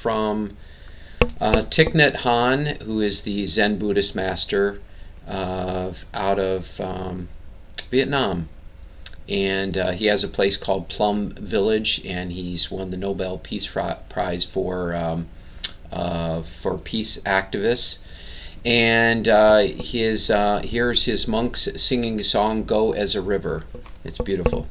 from Thich Nhat Hanh, who is the Zen Buddhist master out of Vietnam. And he has a place called Plum Village, and he's won the Nobel Peace Prize for peace activists. And here's his monks singing a song, "Go as a River." It's beautiful.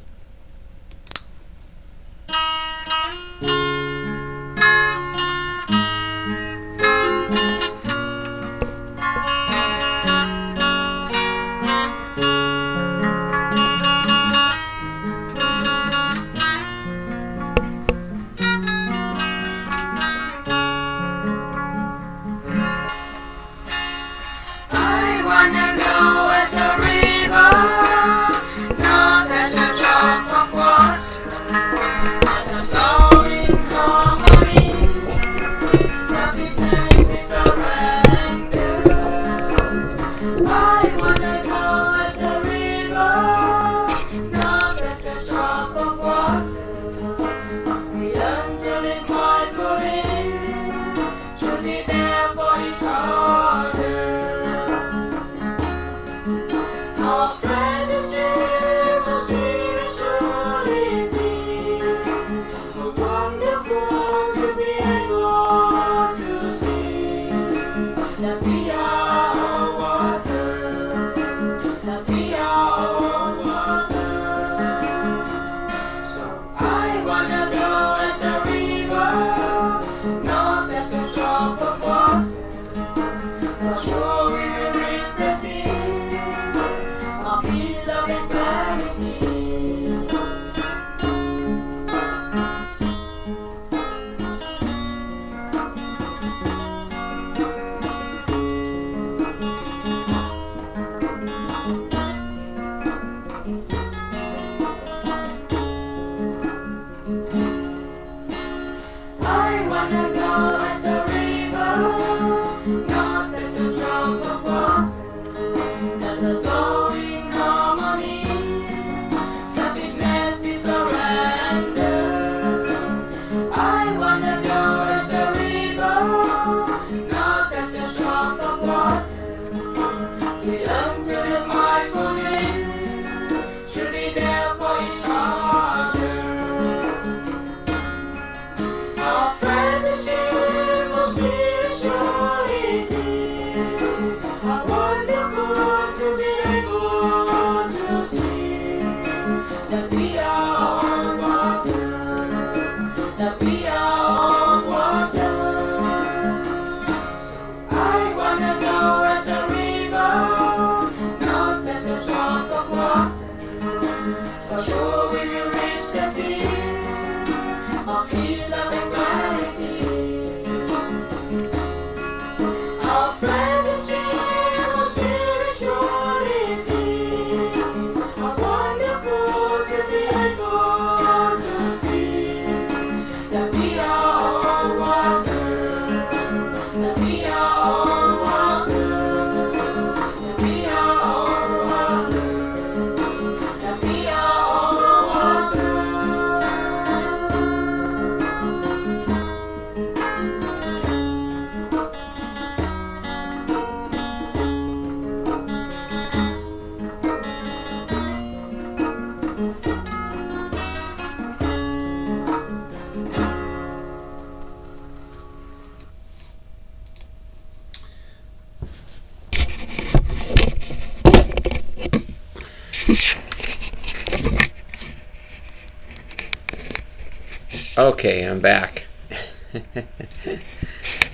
Okay, I'm back.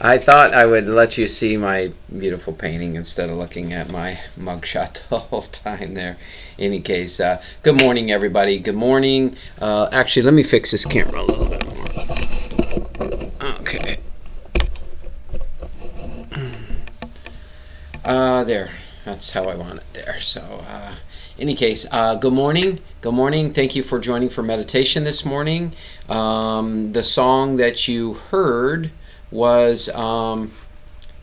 I thought I would let you see my beautiful painting instead of looking at my mugshot the whole time there. In any case, good morning, everybody. Good morning. Actually, let me fix this camera a little bit more. Okay. There. That's how I want it there. So, in any case, good morning. Good morning. Thank you for joining for meditation this morning. The song that you heard was,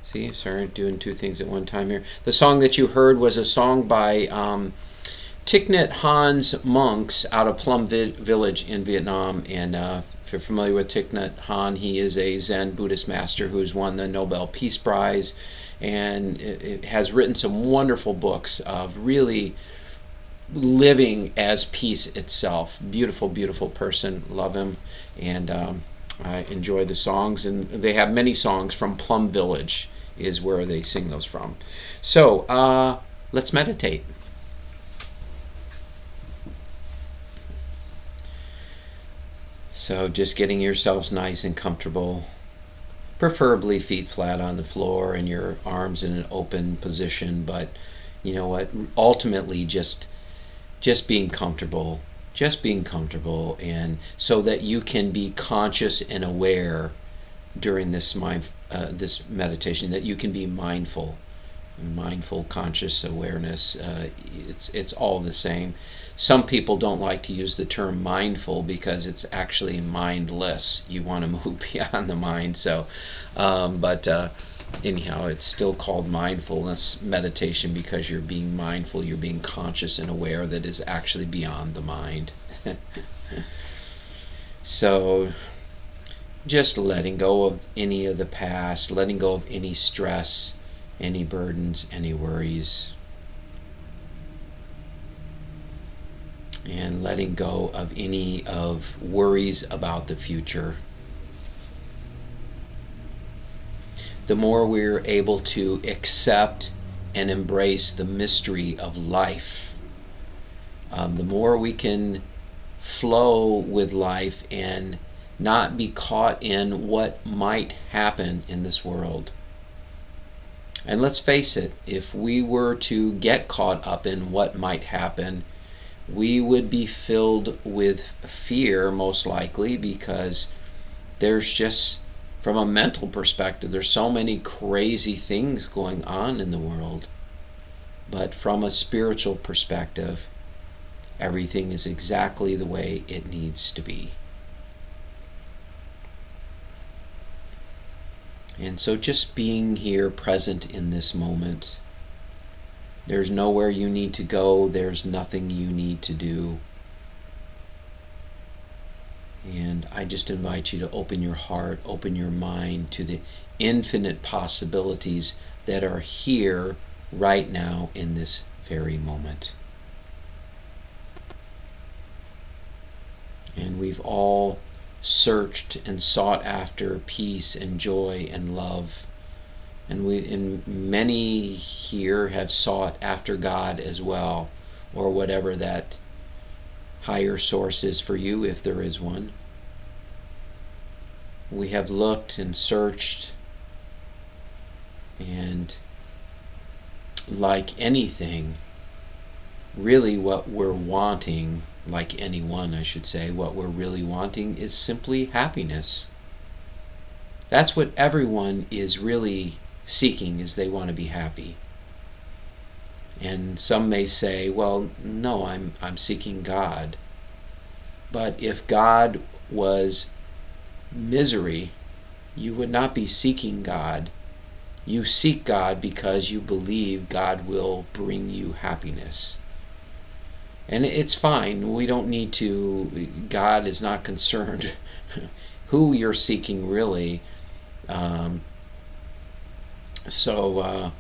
sorry, doing two things at one time here. The song that you heard was a song by Thich Nhat Hanh's monks out of Plum Village in Vietnam, and If you're familiar with Thich Nhat Hanh, he is a Zen Buddhist master who's won the Nobel Peace Prize, and it has written some wonderful books of really living as peace itself. Beautiful, beautiful person. Love him, and I enjoy the songs. And they have many songs from Plum Village is where they sing those from. So let's meditate. So just getting yourselves nice and comfortable, preferably feet flat on the floor and your arms in an open position, but you know what, ultimately just being comfortable, and so that you can be conscious and aware during this this meditation, that you can be mindful conscious awareness. It's all the same. Some people don't like to use the term mindful because it's actually mindless. You want to move beyond the mind. So but anyhow, it's still called mindfulness meditation because you're being mindful, you're being conscious and aware that is actually beyond the mind. So just letting go of any of the past, letting go of any stress, any burdens, any worries, and letting go of any of worries about the future. The more we're able to accept and embrace the mystery of life, the more we can flow with life and not be caught in what might happen in this world. And let's face it, if we were to get caught up in what might happen, we would be filled with fear, most likely, because there's just, from a mental perspective, there's so many crazy things going on in the world. But from a spiritual perspective, everything is exactly the way it needs to be. And so just being here present in this moment. There's nowhere you need to go. There's nothing you need to do. And I just invite you to open your heart, open your mind to the infinite possibilities that are here right now in this very moment. And we've all searched and sought after peace and joy and love. And many here have sought after God as well, or whatever that higher source is for you, if there is one. We have looked and searched, and like anything, really what we're wanting, like anyone I should say, what we're really wanting is simply happiness. That's what everyone is really seeking, is they want to be happy. And some may say, well, no, I'm seeking God. But if God was misery, you would not be seeking God. You seek God because you believe God will bring you happiness. And it's fine. We don't need to, God is not concerned who you're seeking really. So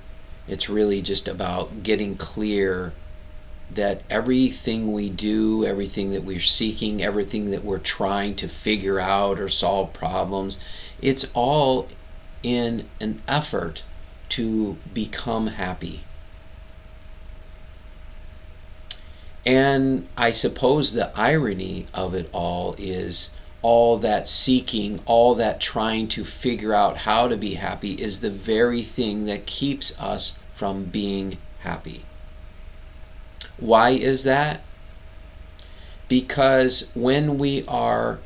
it's really just about getting clear that everything we do, everything that we're seeking, everything that we're trying to figure out or solve problems, it's all in an effort to become happy. And I suppose the irony of it all is all that seeking, all that trying to figure out how to be happy is the very thing that keeps us from being happy. Why is that? Because when we are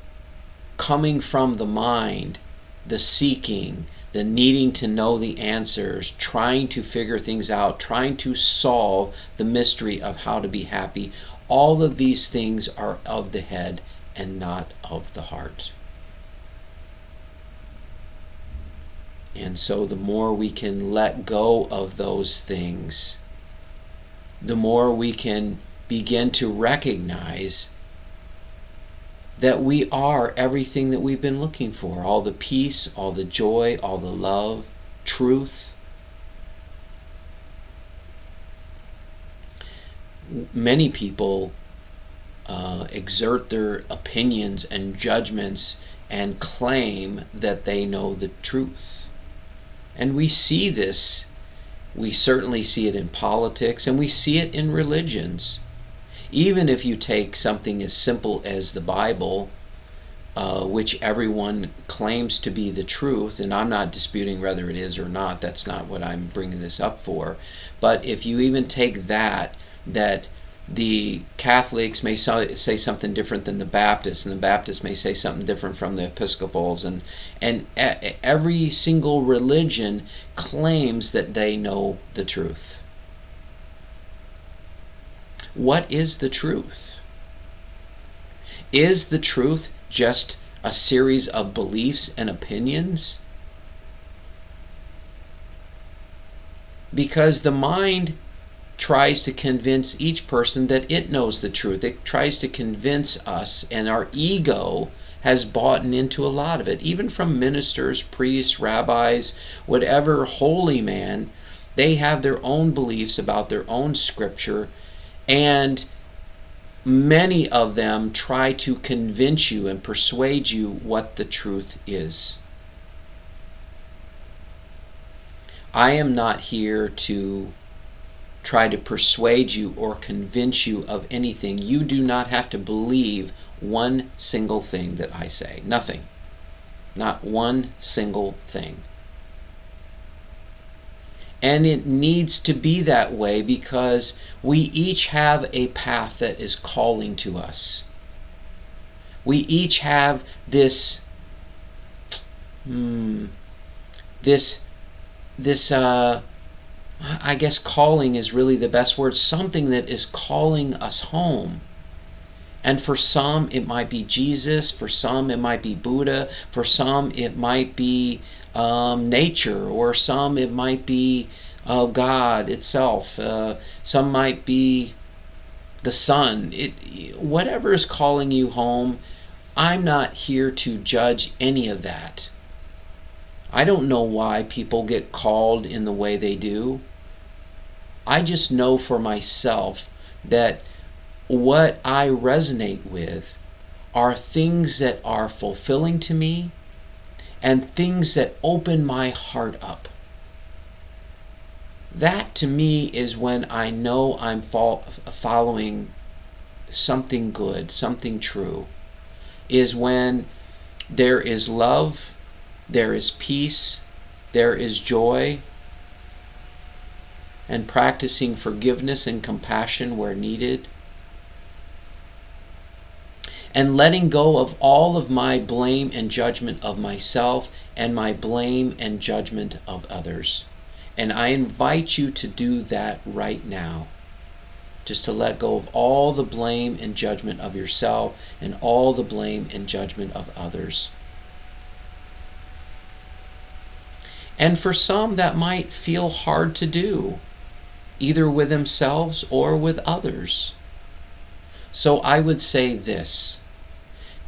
coming from the mind, the seeking, the needing to know the answers, trying to figure things out, trying to solve the mystery of how to be happy, all of these things are of the head and not of the heart. And so the more we can let go of those things, the more we can begin to recognize that we are everything that we've been looking for. All the peace, all the joy, all the love, truth. Many people exert their opinions and judgments and claim that they know the truth. And we see this. We certainly see it in politics, and we see it in religions. Even if you take something as simple as the Bible, which everyone claims to be the truth, and I'm not disputing whether it is or not, that's not what I'm bringing this up for, but if you even take that the Catholics may say something different than the Baptists, and the Baptists may say something different from the Episcopals, and every single religion claims that they know the truth. What is the truth? Is the truth just a series of beliefs and opinions? Because the mind tries to convince each person that it knows the truth. It tries to convince us, and our ego has bought into a lot of it. Even from ministers, priests, rabbis, whatever holy man, they have their own beliefs about their own scripture, and many of them try to convince you and persuade you what the truth is. I am not here to try to persuade you or convince you of anything. You do not have to believe one single thing that I say. Nothing. Not one single thing. And it needs to be that way because we each have a path that is calling to us. We each have this I guess calling is really the best word, something that is calling us home. And for some it might be Jesus, for some it might be Buddha, for some it might be nature, or some it might be God itself, some might be the sun. Whatever is calling you home, I'm not here to judge any of that. I don't know why people get called in the way they do. I just know for myself that what I resonate with are things that are fulfilling to me and things that open my heart up. That to me is when I know I'm following something good, something true, is when there is love, there is peace, there is joy, and practicing forgiveness and compassion where needed, and letting go of all of my blame and judgment of myself and my blame and judgment of others. And I invite you to do that right now. Just to let go of all the blame and judgment of yourself and all the blame and judgment of others. And for some, that might feel hard to do, either with themselves or with others. So I would say this,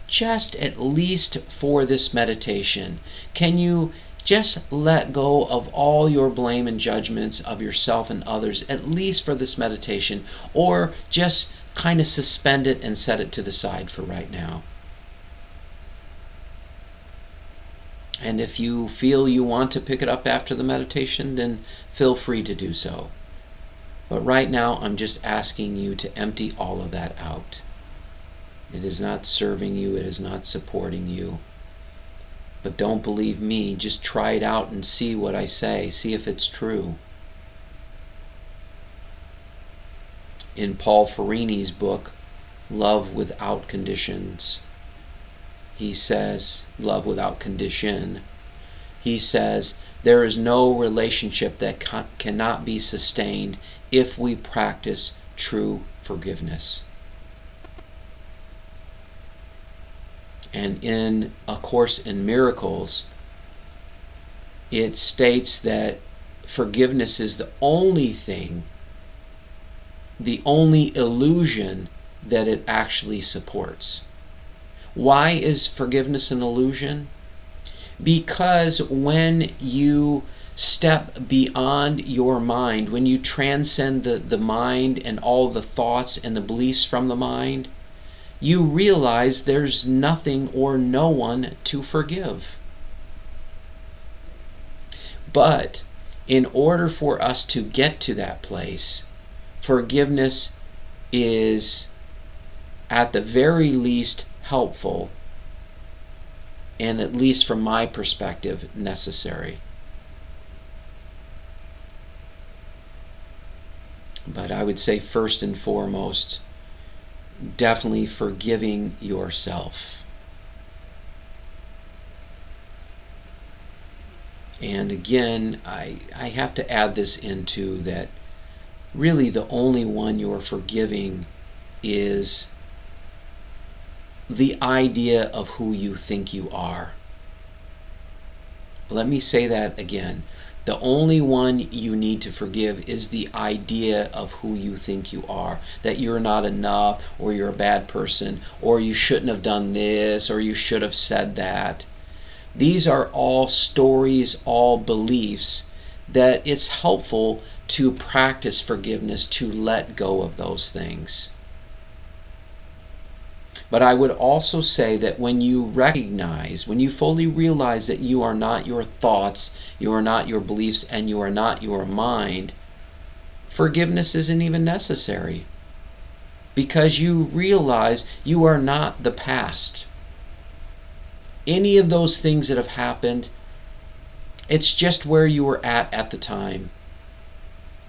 just at least for this meditation, can you just let go of all your blame and judgments of yourself and others, at least for this meditation, or just kind of suspend it and set it to the side for right now? And if you feel you want to pick it up after the meditation, then feel free to do so. But right now, I'm just asking you to empty all of that out. It is not serving you. It is not supporting you. But don't believe me. Just try it out and see what I say. See if it's true. In Paul Farini's book, Love Without Conditions, he says, love without condition, he says, there is no relationship that cannot be sustained if we practice true forgiveness. And in A Course in Miracles, it states that forgiveness is the only thing, the only illusion that it actually supports. Why is forgiveness an illusion? Because when you step beyond your mind, when you transcend the mind and all the thoughts and the beliefs from the mind, you realize there's nothing or no one to forgive. But in order for us to get to that place, forgiveness is at the very least helpful, and at least from my perspective, necessary. But I would say first and foremost, definitely forgiving yourself. And again, I have to add this into that really the only one you're forgiving is the idea of who you think you are. Let me say that again. The only one you need to forgive is the idea of who you think you are. That you're not enough, or you're a bad person, or you shouldn't have done this, or you should have said that. These are all stories, all beliefs that it's helpful to practice forgiveness, to let go of those things. But I would also say that when you recognize, when you fully realize that you are not your thoughts, you are not your beliefs, and you are not your mind, forgiveness isn't even necessary. Because you realize you are not the past. Any of those things that have happened, it's just where you were at the time.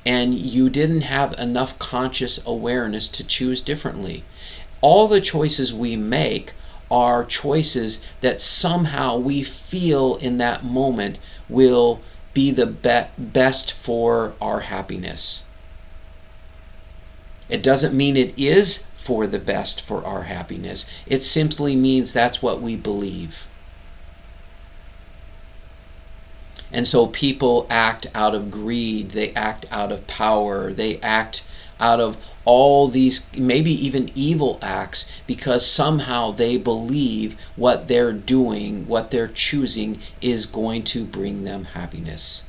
And you didn't have enough conscious awareness to choose differently. All the choices we make are choices that somehow we feel in that moment will be the best for our happiness. It doesn't mean it is for the best for our happiness. It simply means that's what we believe. And so people act out of greed, they act out of power, they act out of all these, maybe even evil acts, because somehow they believe what they're doing, what they're choosing, is going to bring them happiness.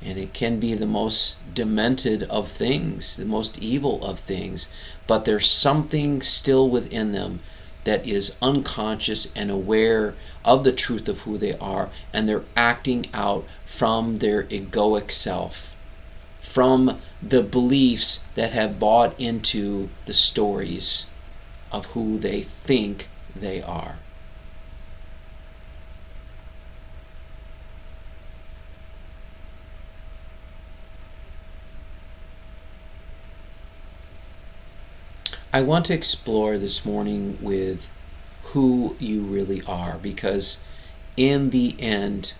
And it can be the most demented of things, the most evil of things, but there's something still within them that is unconscious and aware of the truth of who they are, and they're acting out from their egoic self, from the beliefs that have bought into the stories of who they think they are. I want to explore this morning with who you really are, because in the end,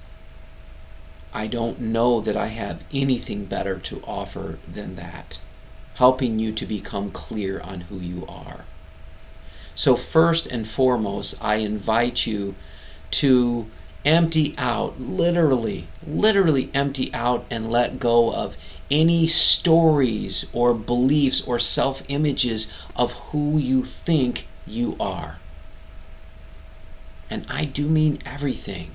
I don't know that I have anything better to offer than that, helping you to become clear on who you are. So first and foremost, I invite you to empty out, literally empty out and let go of any stories or beliefs or self-images of who you think you are. And I do mean everything.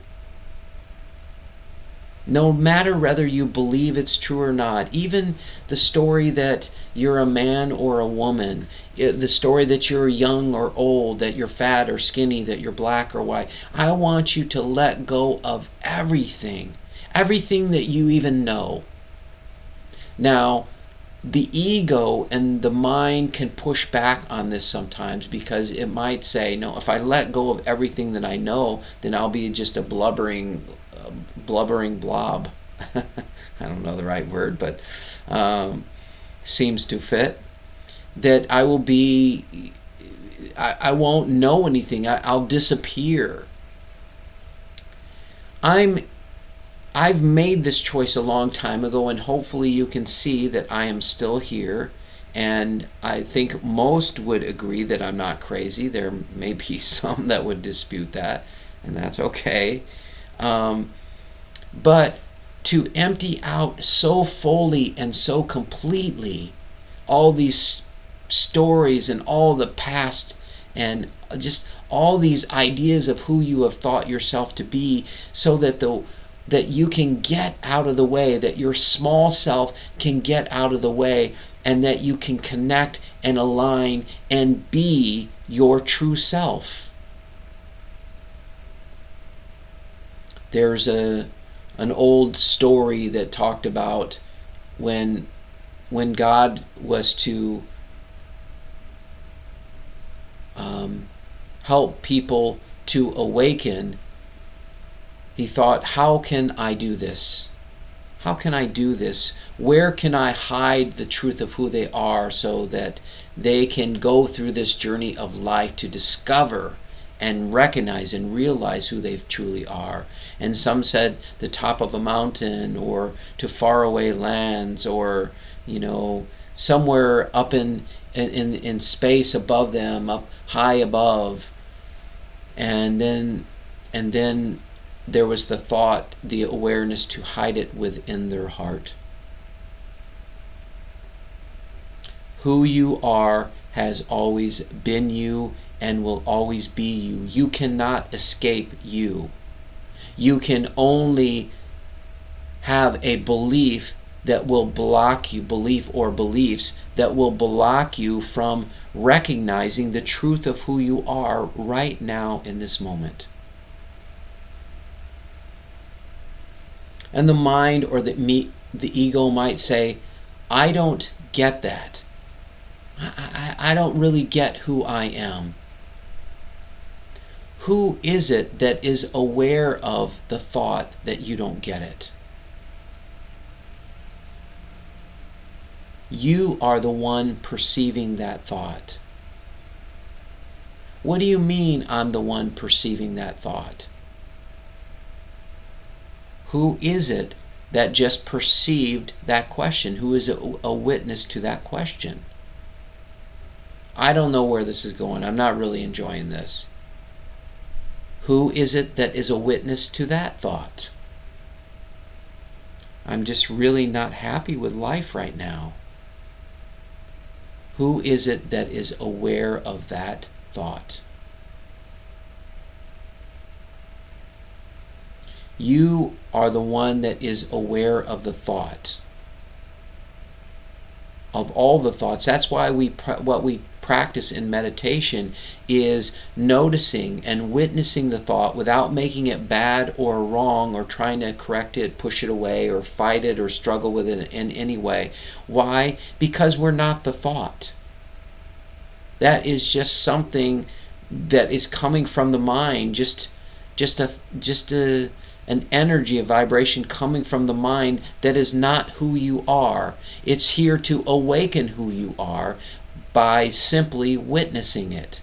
No matter whether you believe it's true or not, even the story that you're a man or a woman, the story that you're young or old, that you're fat or skinny, that you're black or white, I want you to let go of everything that you even know. Now, the ego and the mind can push back on this sometimes, because it might say, no, if I let go of everything that I know, then I'll be just a blubbering blob. I don't know the right word, but seems to fit. That I will be, I won't know anything. I'll disappear. I've made this choice a long time ago, and hopefully you can see that I am still here. And I think most would agree that I'm not crazy. There may be some that would dispute that, and that's okay. But to empty out so fully and so completely all these stories and all the past and just all these ideas of who you have thought yourself to be, so that that you can get out of the way, that your small self can get out of the way, and that you can connect and align and be your true self. There's an old story that talked about when God was to help people to awaken, he thought, how can I do this? How can I do this? Where can I hide the truth of who they are so that they can go through this journey of life to discover and recognize and realize who they truly are? And some said the top of a mountain, or to faraway lands, or somewhere up in space above them, up high above. And then there was the thought, the awareness to hide it within their heart. Who you are has always been you and will always be you. You cannot escape you. You can only have a belief that will block you, belief or beliefs that will block you from recognizing the truth of who you are right now in this moment. And the mind or the ego might say, I don't get that. I don't really get who I am. Who is it that is aware of the thought that you don't get it? You are the one perceiving that thought. What do you mean I'm the one perceiving that thought? Who is it that just perceived that question? Who is a witness to that question? I don't know where this is going. I'm not really enjoying this. Who is it that is a witness to that thought? I'm just really not happy with life right now. Who is it that is aware of that thought? You are the one that is aware of the thought, of all the thoughts. That's why what we practice in meditation is noticing and witnessing the thought without making it bad or wrong or trying to correct it, push it away, or fight it or struggle with it in any way. An Because we're not the thought. That is just something that is coming from the mind, just an energy, a vibration coming from the mind that is not who you are. It's here to awaken who you are by simply witnessing it.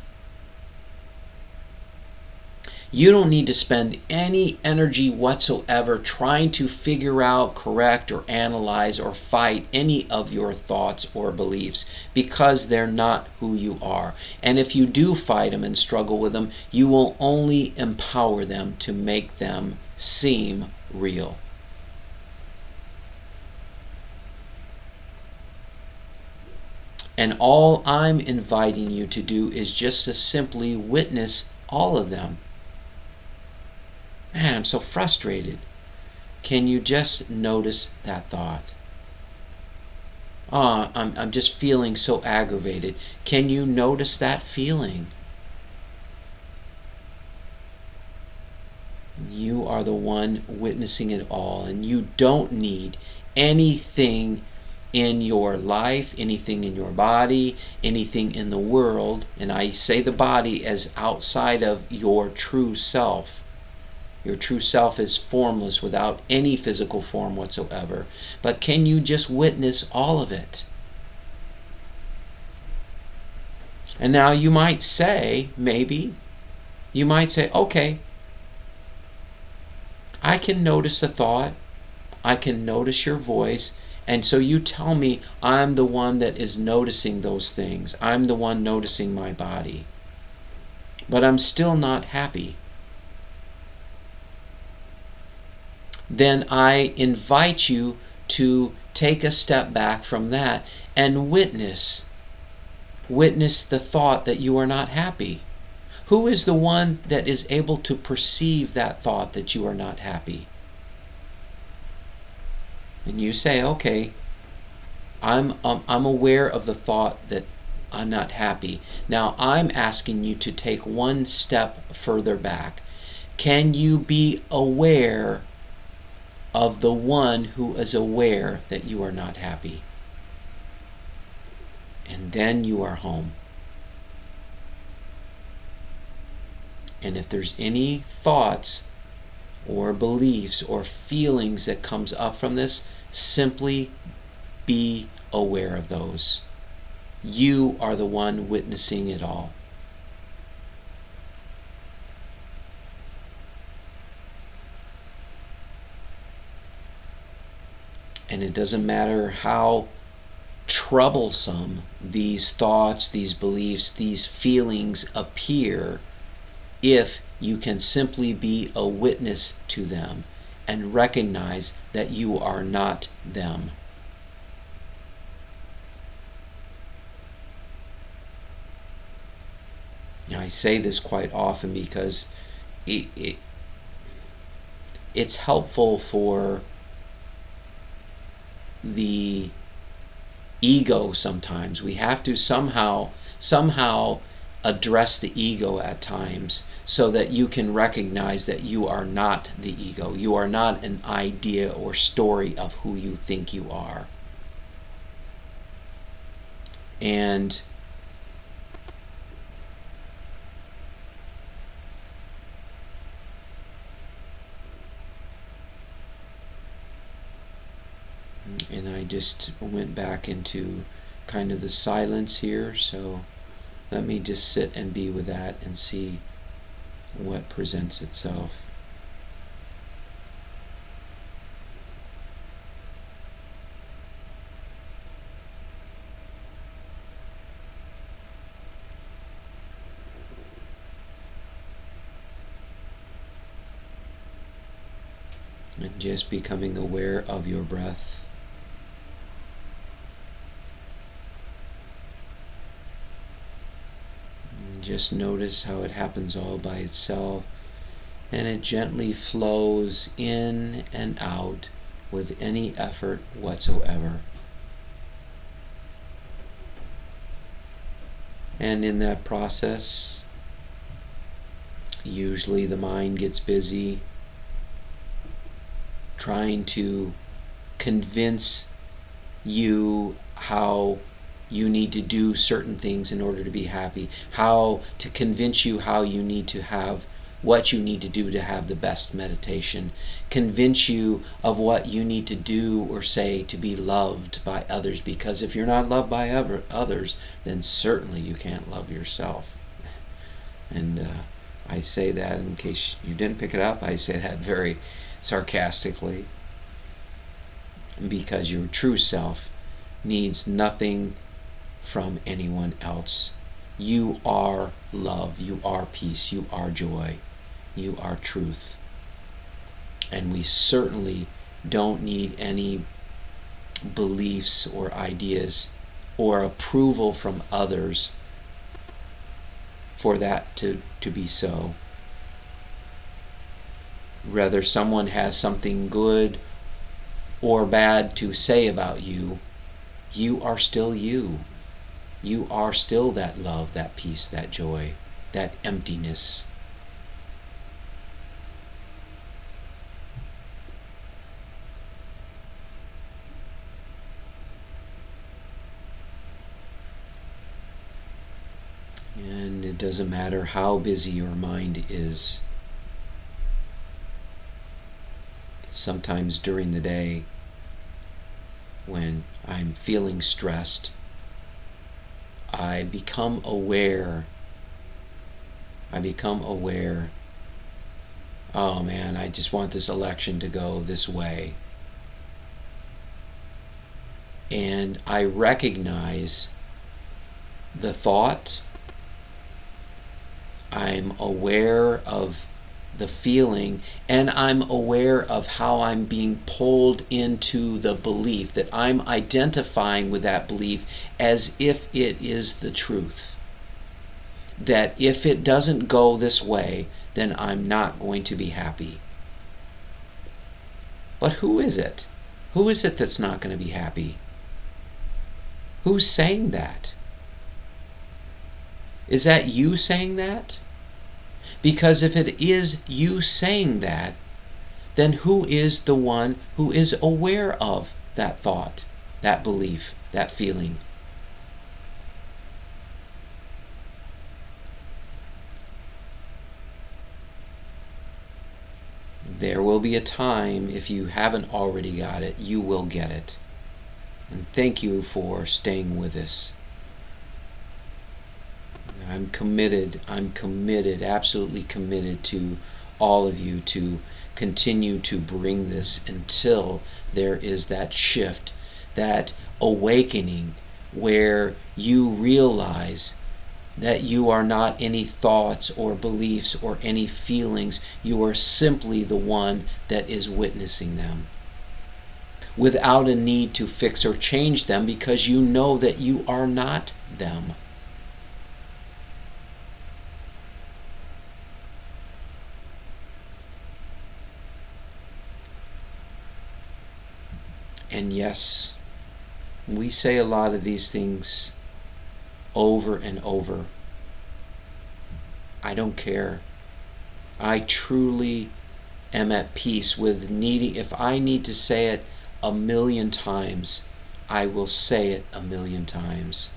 You don't need to spend any energy whatsoever trying to figure out, correct, or analyze or fight any of your thoughts or beliefs, because they're not who you are. And if you do fight them and struggle with them, you will only empower them to make them seem real. And all I'm inviting you to do is just to simply witness all of them. Man, I'm so frustrated. Can you just notice that thought? Oh, I'm just feeling so aggravated. Can you notice that feeling? You are the one witnessing it all, and you don't need anything in your life, anything in your body, anything in the world, and I say the body as outside of your true self. Your true self is formless, without any physical form whatsoever. But can you just witness all of it? And now you might say, okay, I can notice the thought, I can notice your voice, and so you tell me I'm the one that is noticing those things. I'm the one noticing my body. But I'm still not happy. Then I invite you to take a step back from that and witness witness the thought that you are not happy? Who is the one that is able to perceive that thought that you are not happy? And you say, okay, I'm aware of the thought that I'm not happy. Now I'm asking you to take one step further back. Can you be aware of the one who is aware that you are not happy? And then you are home. And if there's any thoughts or beliefs or feelings that comes up from this, simply be aware of those. You are the one witnessing it all. And it doesn't matter how troublesome these thoughts, these beliefs, these feelings appear, if you can simply be a witness to them and recognize that you are not them. Now, I say this quite often because it's helpful for the ego sometimes. We have to somehow address the ego at times so that you can recognize that you are not the ego. You are not an idea or story of who you think you are. And I just went back into kind of the silence here, so let me just sit and be with that and see what presents itself. And just becoming aware of your breath. Just notice how it happens all by itself, and it gently flows in and out with any effort whatsoever. And in that process, usually the mind gets busy trying to convince you how you need to do certain things in order to be happy, how to convince you how you need to have what you need to do to have the best meditation, convince you of what you need to do or say to be loved by others, because if you're not loved by others, then certainly you can't love yourself. And I say that in case you didn't pick it up, I say that very sarcastically, because your true self needs nothing from anyone else. You are love, you are peace, you are joy, you are truth. And we certainly don't need any beliefs or ideas or approval from others for that to be so. Whether someone has something good or bad to say about you, you are still you. You are still that love, that peace, that joy, that emptiness. And it doesn't matter how busy your mind is. Sometimes during the day, when I'm feeling stressed, I become aware. Oh man, I just want this election to go this way. And I recognize the thought. I'm aware of the feeling, and I'm aware of how I'm being pulled into the belief, that I'm identifying with that belief as if it is the truth. That if it doesn't go this way, then I'm not going to be happy. But who is it? Who is it that's not going to be happy? Who's saying that? Is that you saying that? Because if it is you saying that, then who is the one who is aware of that thought, that belief, that feeling? There will be a time, if you haven't already got it, you will get it. And thank you for staying with us. I'm committed, absolutely committed to all of you to continue to bring this until there is that shift, that awakening where you realize that you are not any thoughts or beliefs or any feelings. You are simply the one that is witnessing them, without a need to fix or change them, because you know that you are not them. And yes, we say a lot of these things over and over. I don't care. I truly am at peace with needing, if I need to say it 1,000,000 times, I will say it 1,000,000 times.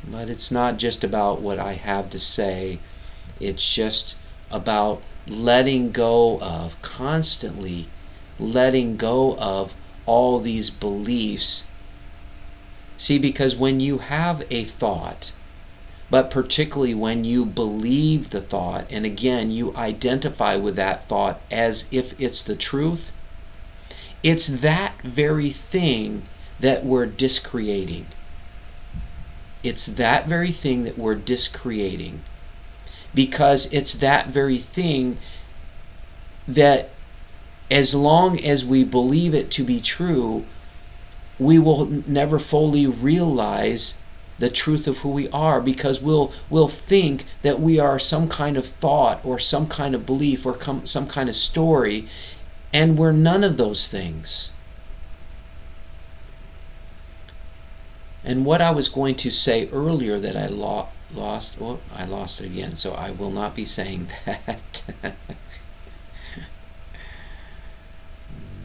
But it's not just about what I have to say, it's just about letting go of, constantly letting go of all these beliefs. See, because when you have a thought, but particularly when you believe the thought, and again, you identify with that thought as if it's the truth, it's that very thing that we're discreating. It's that very thing that we're discreating. Because it's that very thing that, as long as we believe it to be true, we will never fully realize the truth of who we are, because we'll think that we are some kind of thought or some kind of belief or some kind of story, and we're none of those things. And what I was going to say earlier that I lost, well, I lost it again, so I will not be saying that.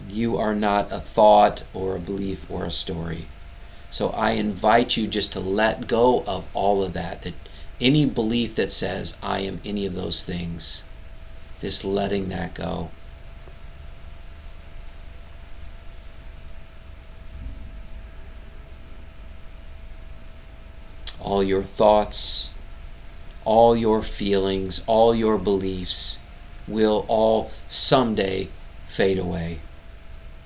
You are not a thought or a belief or a story. So I invite you just to let go of all of that, that any belief that says I am any of those things, just letting that go. All your thoughts, all your feelings, all your beliefs will all someday fade away.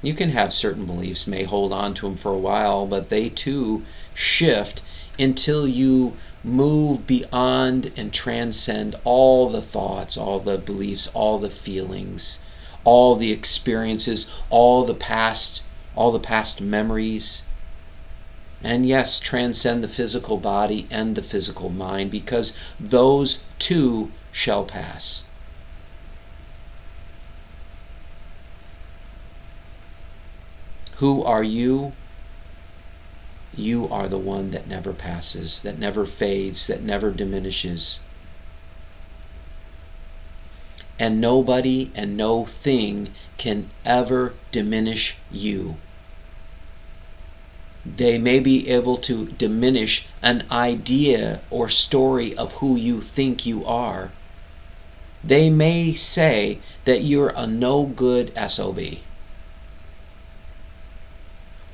You can have certain beliefs, may hold on to them for a while, but they too shift until you move beyond and transcend all the thoughts, all the beliefs, all the feelings, all the experiences, all the past memories. And yes, transcend the physical body and the physical mind, because those too shall pass. Who are you? You are the one that never passes, that never fades, that never diminishes. And nobody and no thing can ever diminish you. They may be able to diminish an idea or story of who you think you are. They may say that you're a no good SOB.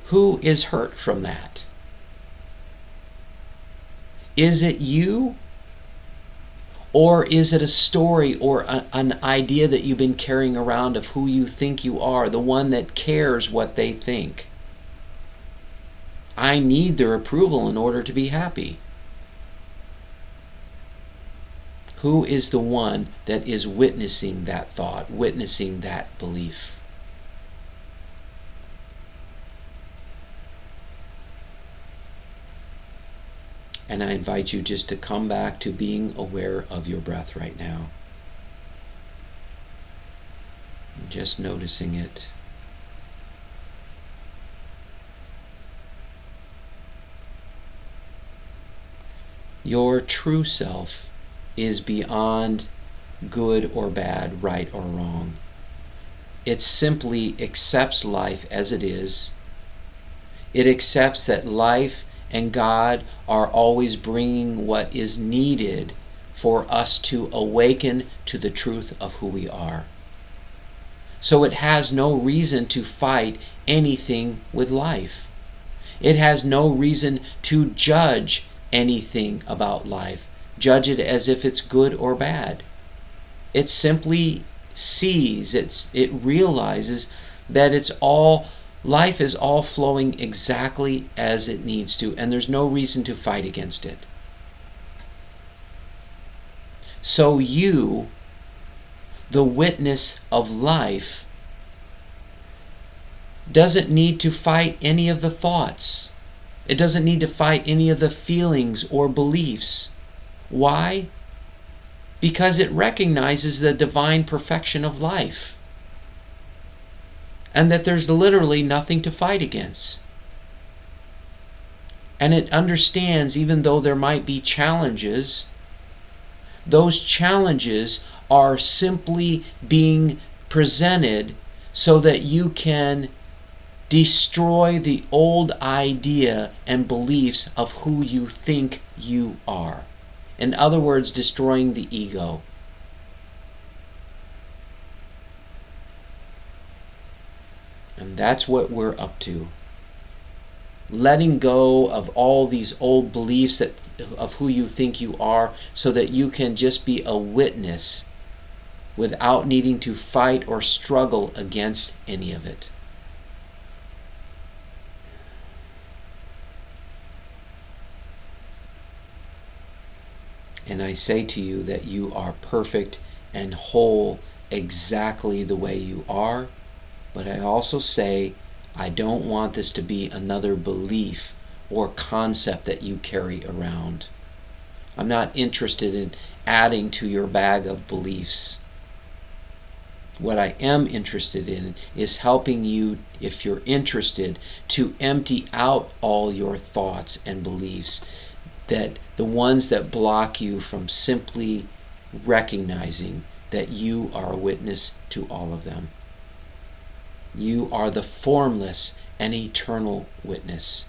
Who is hurt from that? Is it you? Or is it a story or an idea that you've been carrying around of who you think you are, the one that cares what they think? I need their approval in order to be happy. Who is the one that is witnessing that thought, witnessing that belief? And I invite you just to come back to being aware of your breath right now. Just noticing it. Your true self is beyond good or bad, right or wrong. It simply accepts life as it is. It accepts that life and God are always bringing what is needed for us to awaken to the truth of who we are. So it has no reason to fight anything with life. It has no reason to judge anything about life. Judge it as if it's good or bad. It simply sees, it realizes that life is all flowing exactly as it needs to, and there's no reason to fight against it. So you, the witness of life, doesn't need to fight any of the thoughts. It doesn't need to fight any of the feelings or beliefs. Why? Because it recognizes the divine perfection of life, and that there's literally nothing to fight against. And it understands, even though there might be challenges, those challenges are simply being presented so that you can destroy the old idea and beliefs of who you think you are. In other words, destroying the ego. And that's what we're up to. Letting go of all these old beliefs of who you think you are, so that you can just be a witness without needing to fight or struggle against any of it. And I say to you that you are perfect and whole exactly the way you are. But I also say, I don't want this to be another belief or concept that you carry around. I'm not interested in adding to your bag of beliefs. What I am interested in is helping you, if you're interested, to empty out all your thoughts and beliefs, that the ones that block you from simply recognizing that you are a witness to all of them. You are the formless and eternal witness.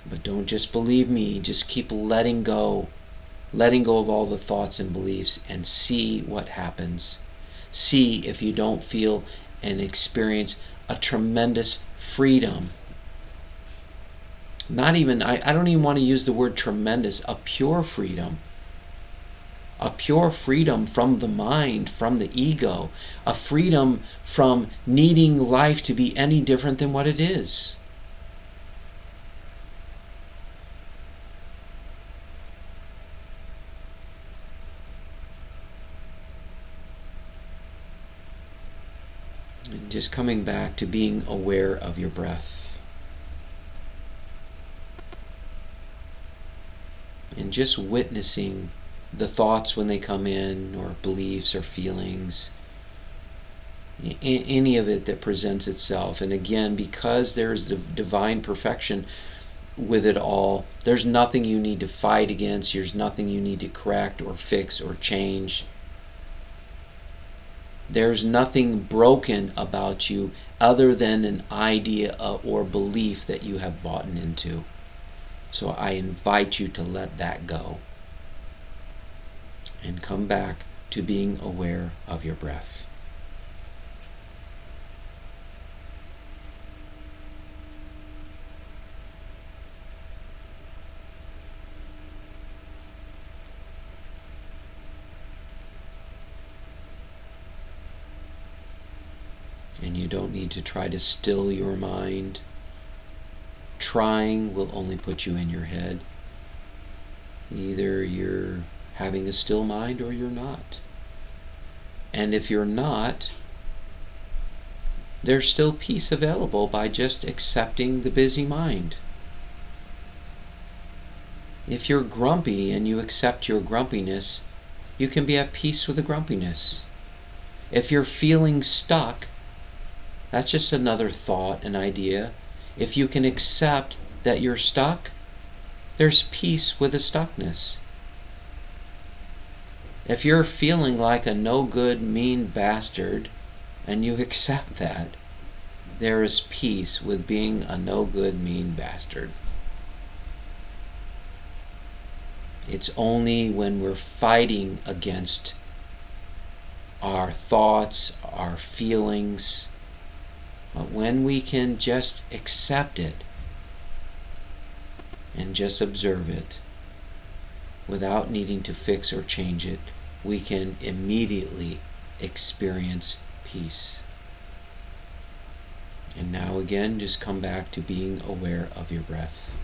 But don't just believe me, just keep letting go of all the thoughts and beliefs, and see what happens. See if you don't feel and experience a tremendous freedom. I don't even want to use the word tremendous, a pure freedom. A pure freedom from the mind, from the ego. A freedom from needing life to be any different than what it is. And just coming back to being aware of your breath. And just witnessing the thoughts when they come in, or beliefs or feelings, any of it that presents itself. And again, because there's the divine perfection with it all, there's nothing you need to fight against, there's nothing you need to correct or fix or change. There's nothing broken about you other than an idea or belief that you have bought into. So I invite you to let that go and come back to being aware of your breath. And you don't need to try to still your mind. Trying will only put you in your head. Either you're having a still mind or you're not. And if you're not, there's still peace available by just accepting the busy mind. If you're grumpy and you accept your grumpiness, you can be at peace with the grumpiness. If you're feeling stuck, that's just another thought, an idea. If you can accept that you're stuck, there's peace with the stuckness. If you're feeling like a no good, mean bastard, and you accept that, there is peace with being a no good, mean bastard. It's only when we're fighting against our thoughts, our feelings, when we can just accept it and just observe it without needing to fix or change it, we can immediately experience peace. And now again, just come back to being aware of your breath.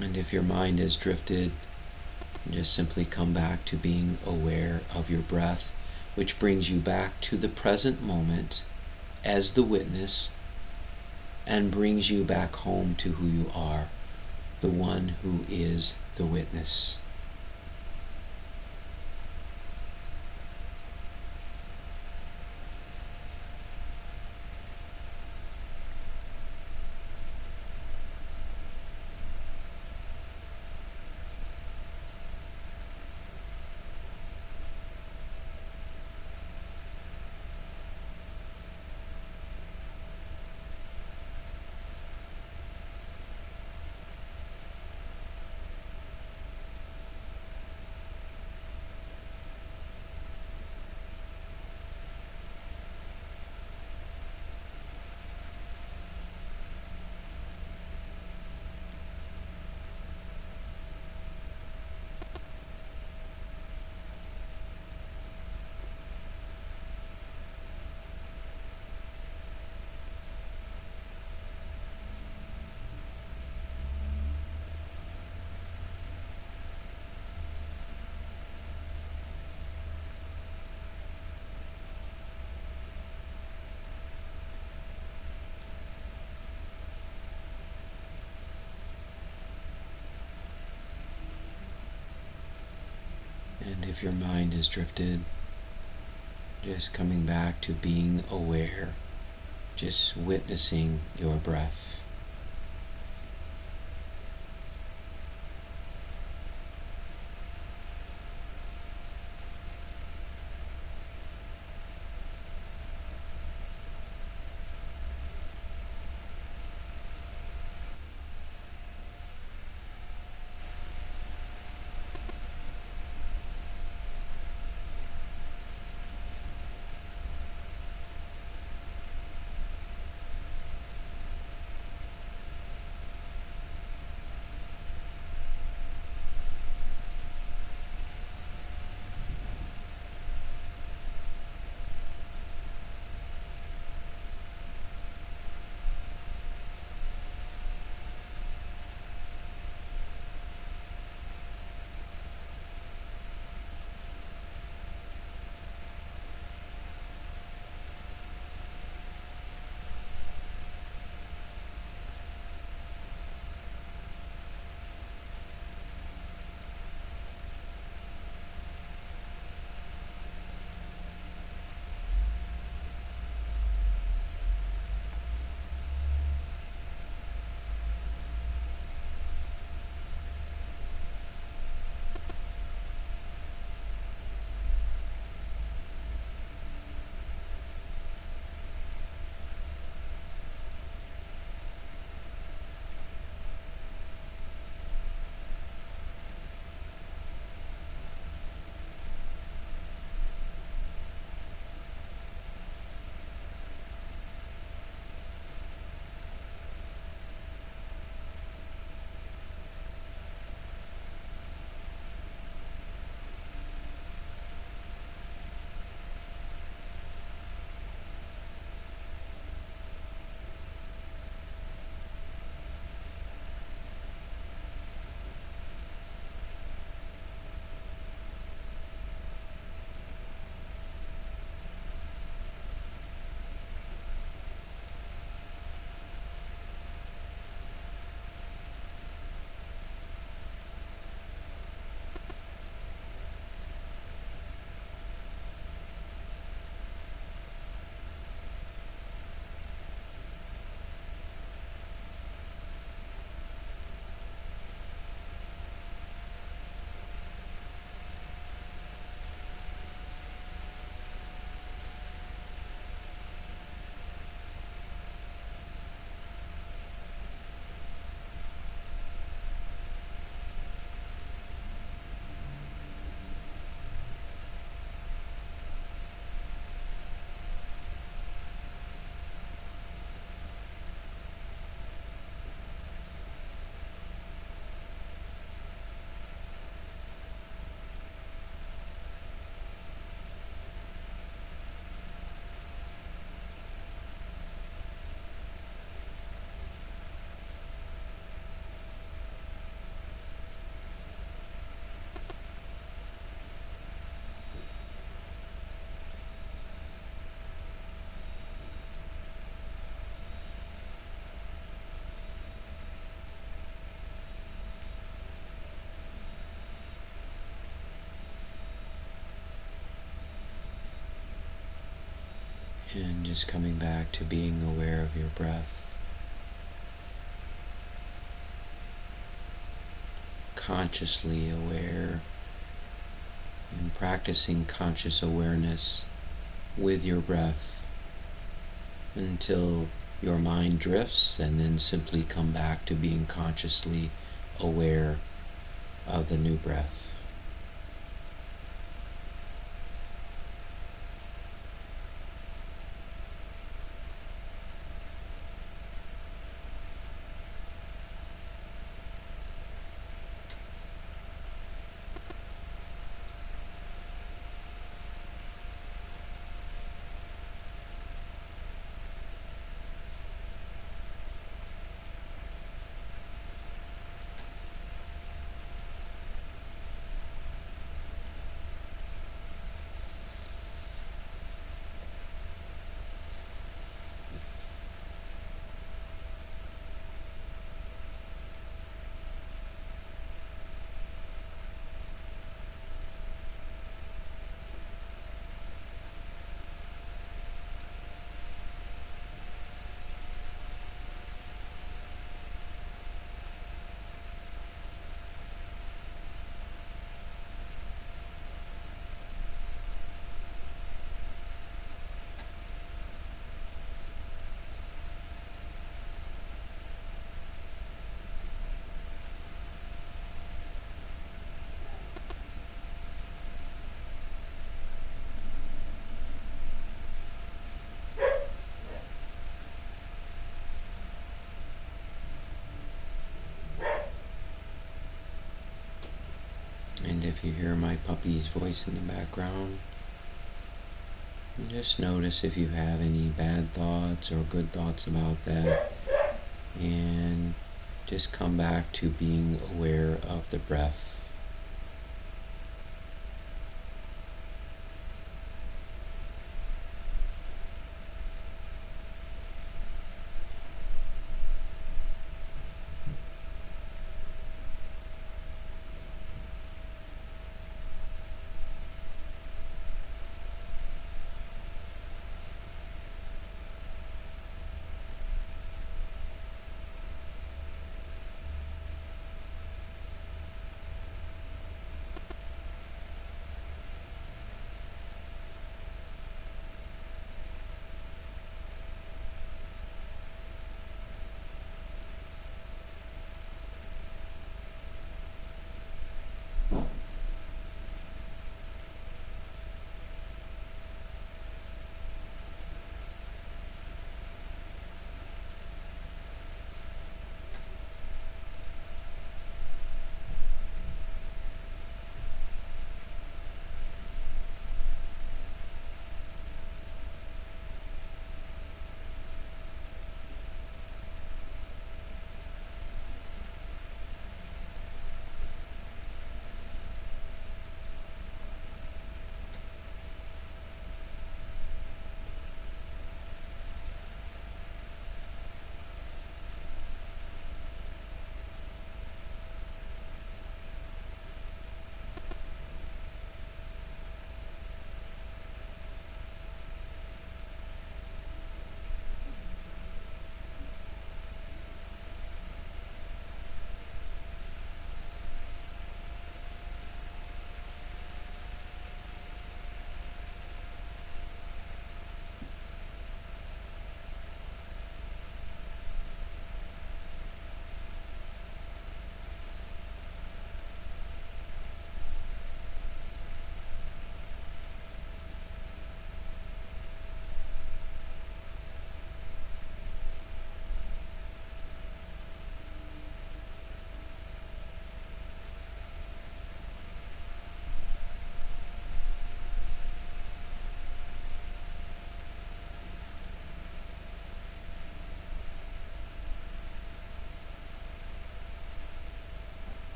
And if your mind has drifted, just simply come back to being aware of your breath, which brings you back to the present moment as the witness and brings you back home to who you are, the one who is the witness. And if your mind has drifted, just coming back to being aware, just witnessing your breath. And just coming back to being aware of your breath. Consciously aware and practicing conscious awareness with your breath until your mind drifts, and then simply come back to being consciously aware of the new breath. And if you hear my puppy's voice in the background, just notice if you have any bad thoughts or good thoughts about that, and just come back to being aware of the breath.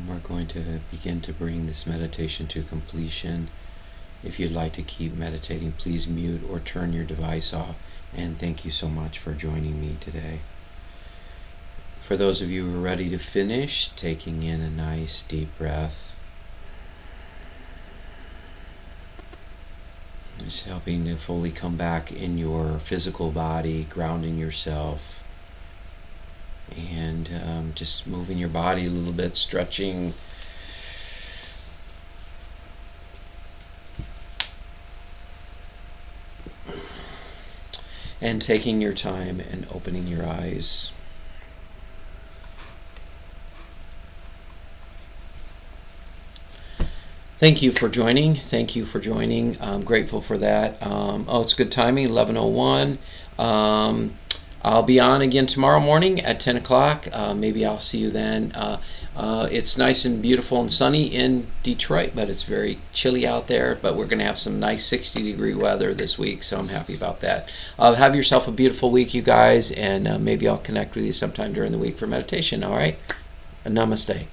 And we're going to begin to bring this meditation to completion. If you'd like to keep meditating, please mute or turn your device off. And thank you so much for joining me today. For those of you who are ready to finish, taking in a nice deep breath. Just helping to fully come back in your physical body, grounding yourself. And just moving your body a little bit, stretching. And taking your time and opening your eyes. Thank you for joining. Thank you for joining. I'm grateful for that. It's good timing, 11:01. I'll be on again tomorrow morning at 10 o'clock. Maybe I'll see you then. It's nice and beautiful and sunny in Detroit, but it's very chilly out there. But we're going to have some nice 60-degree weather this week, so I'm happy about that. Have yourself a beautiful week, you guys, and maybe I'll connect with you sometime during the week for meditation, all right? Namaste.